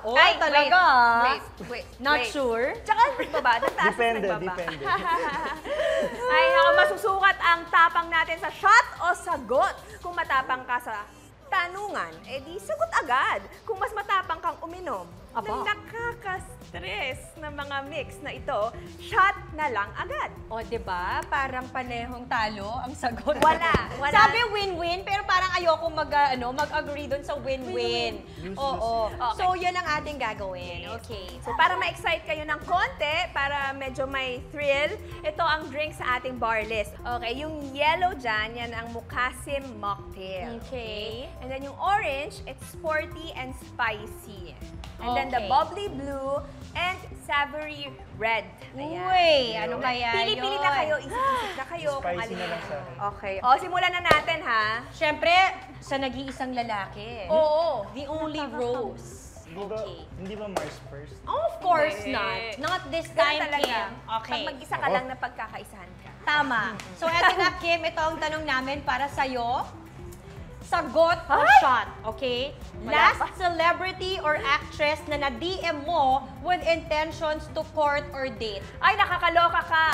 Oh, ay, talaga. Wait. Not sure? Tsaka nagbaba. Nagtaas Depende. Ay, ako, masusukat ang tapang natin sa shot o sagot. Kung matapang ka sa tanungan, edi sagot agad. Kung mas matapang kang uminom ng nakaka-stress na mga mix na ito, shot na lang agad. O, diba? Parang panehong talo ang sagot. Wala. Sabi win-win, pero parang ayoko mag-agree dun sa win-win. Oo. Okay. So, yun ang ating gagawin. Okay. So, para ma-excite kayo ng konti, para medyo may thrill, ito ang drink sa ating bar list. Okay, yung yellow dyan, yan ang Mukasim Mocktail. Okay. And then yung orange, it's sporty and spicy. And then the Okay. bubbly blue and savory red. Ayan. Uy, ano kaya Pili-pili yun? na kayo, isip-isip na kayo kung Spicy alin na lang yung- sa akin. Okay. O, simulan na natin, ha? Siyempre, sa nag-iisang lalaki. Oo. The only rose. Hindi ba Mars first? Oh, of course Hindi. not. Not this Ganun time, talaga. Kim. Okay. Pag mag-isa ka lang na pagkakaisahan ka. Tama. So, eto na, Kim, ito ang tanong namin para sa'yo. Sagot o shot, okay? Wala Last celebrity or actress na na-DM mo with intentions to court or date. Ay, nakakaloka ka.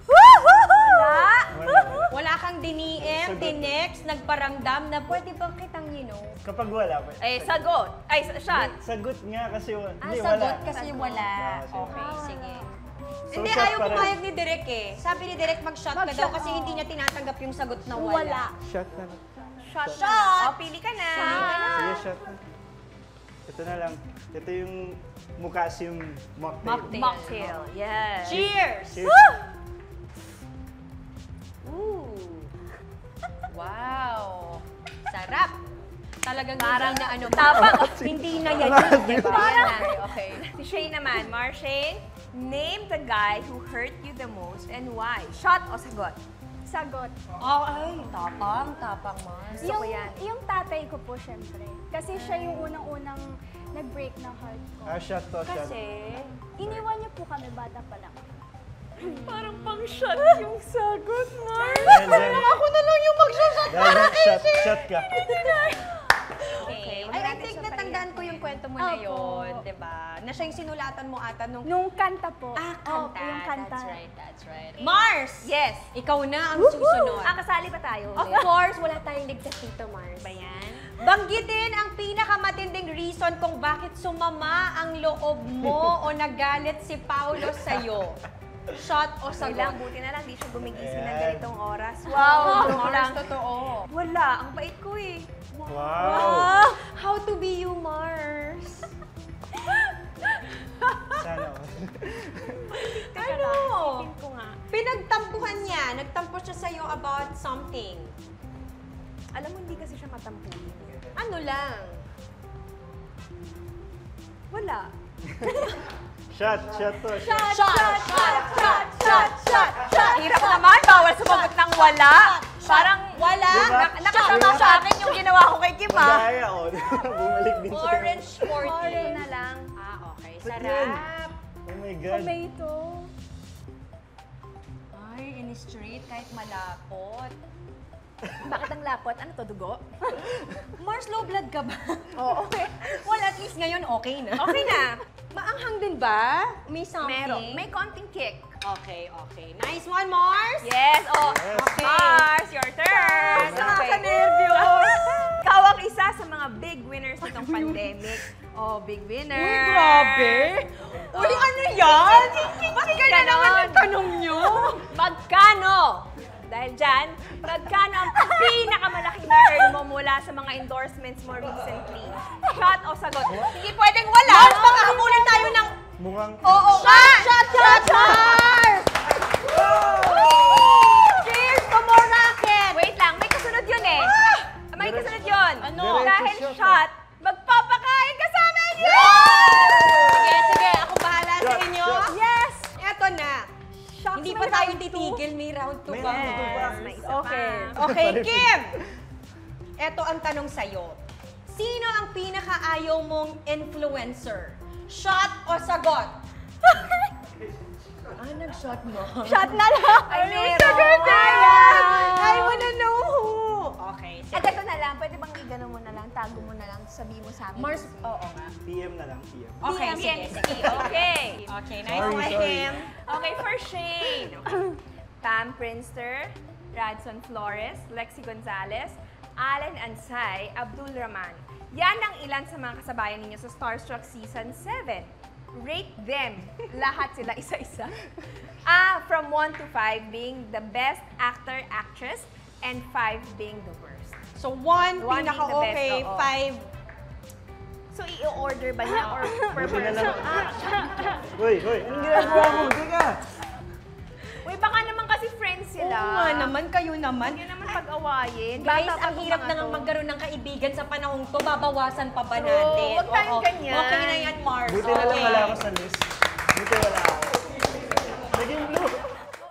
Wala. Wala kang diniem, Sagot. tinext, nagparamdam na pwede bang kitang, Kapag wala pa. Sagot. Ay, shot. Sagot nga kasi hindi, sagot wala. kasi wala. Kasi Okay, sige. So, Hindi, shot ayaw pa rin. pumayag ni Direk eh. Sabi ni Direk mag-shot ka daw kasi hindi niya tinatanggap yung sagot na wala. Shot na lang. Shot. Shot. O, pili ka na. Sige, shot na. Ito na lang. Ito yung Mukasim Mocktail. Mocktail. Mocktail. Yes. Cheers! Cheers. Ooh. Wow! Sarap! Talagang Parang hindi na ano. tapang. Hindi na yan. Diba? Parang, Yan na. Okay. Si Shay naman, Marshane, name the guy who hurt you the most and why. Shot o sagot? Sagot. Oh, ay, tapang, Mars. Gusto ko yan. Yung tatay ko po, syempre. Kasi siya yung unang-unang nag-break ng heart ko. Shot to, shot. Kasi, iniwan niya po kami bata pa lang. Parang pang shot yung sagot, Mars. Ako na lang yung mag-shot Shot ka. Okay. Huwag I natin think siya natandaan ko yung kwento mo na Opo. yun, di ba? Na siya yung sinulatan mo ata nung... Nung kanta po. kanta. Opo, yung kanta. That's right. Mars! Yes. Ikaw na ang susunod. Kasali ba tayo? Of course, wala tayong ligtas dito, Mars. Ba yan? Banggitin ang pinakamatinding reason kung bakit sumama ang loob mo o nagalit si Paulo sa'yo. Shot o Okay sagot? lang, buti na lang, di siya gumigising ng Ayan. ganitong oras. Wow, Wow, joke Mars, lang. totoo. Wala, ang bait ko eh. Wow. How to be you, Mars? Sana ako. Ano? Isipin ko nga. Pinagtampuhan niya. Nagtampo siya sa'yo about something. Alam mo, hindi kasi siya matampuhin. Ano lang? Wala. Shot to, shot. Shot! Hirap naman, bawal sumagot ng wala. Parang Wala? Diba? nakasama sa akin yung ginawa ko kay Kim, ha? Magaya ako. Bumalik din siya. Orange sporty. Ito na lang. Okay. Ba't Sarap. yan? Oh my God. Tomato. Ay, in straight, kahit malapot. Bakit ang lapot? Ano to, dugo? Mars, low blood ka ba? Oo, okay. Well, at least ngayon okay na. Okay na. Maanghang din ba? May something? Meron. May konting kick. Okay. Nice one, Mars! Yes, oh. Yes. Okay. Mars, your turn. Nakaka-nervyos. Ikaw ang isa sa mga big winners nitong pandemic. Oh, big winner. Uy, grabe! Uy, ano yan? Ba't ganyan Ganon. naman ang tanong nyo? Magkano? Dahil dyan, magkano ang pinakamalaking na-earn mo mula sa mga endorsements mo recently? Shot o sagot? Hindi pwedeng wala. Mars, baka habulin tayo ng... Mukhang... Oo, shot! Mars! Cheers to more racket! Wait lang, may kasunod yun eh. May kasunod yun. Ano? Dahil Diretso shot, magpapakain ka sa amin! Sige, ako bahala sa Shot, inyo. shot. Yes! Eto na. Shucks, Hindi may pa tayo round two. titigil, may round 2 May pa. round two pa. May isa Okay. pa. Okay, Kim! Eto ang tanong sa'yo. Sino ang pinaka-ayaw mong influencer? Shot o sagot? Nag-shot mo. Shot na lang. Ay, meron. Sagot na yan! I wanna know who! Okay. At ito na lang, pwede bang igano mo na lang, tago mo na lang, sabihin mo sa amin. Mars, oo nga. PM na lang, PM. Okay, PM, sige, sige. Okay. Okay, nice Sorry, one, sorry. Kim. Okay, for Shane. Pam Prinster, Radson Flores, Lexi Gonzalez, Allen Ansay, Abdul Rahman. Yan ang ilan sa mga kasabayan ninyo sa Starstruck Season 7. Rate them. Lahat sila isa-isa. From 1 to 5 being the best actor, actress, and 5 being the worst. So, 1, One being the pinaka-okay, best, oo. 5. So, i-order ba niya or per Buti na lang. person? Hoy, hoy, anong ginagawa mo? Teka! Uy, baka naman kasi friends Oo sila. nga naman, kayo naman. Hindi naman pag-awayin. Guys, Bata pa ang hirap mga na nga to. magkaroon ng kaibigan sa panahong to. Babawasan pa ba True. natin? Huwag tayong Oo. ganyan. Okay na yan, Mars. Buti na lang Okay. wala ako sa list. Buti wala ako. Naging blue.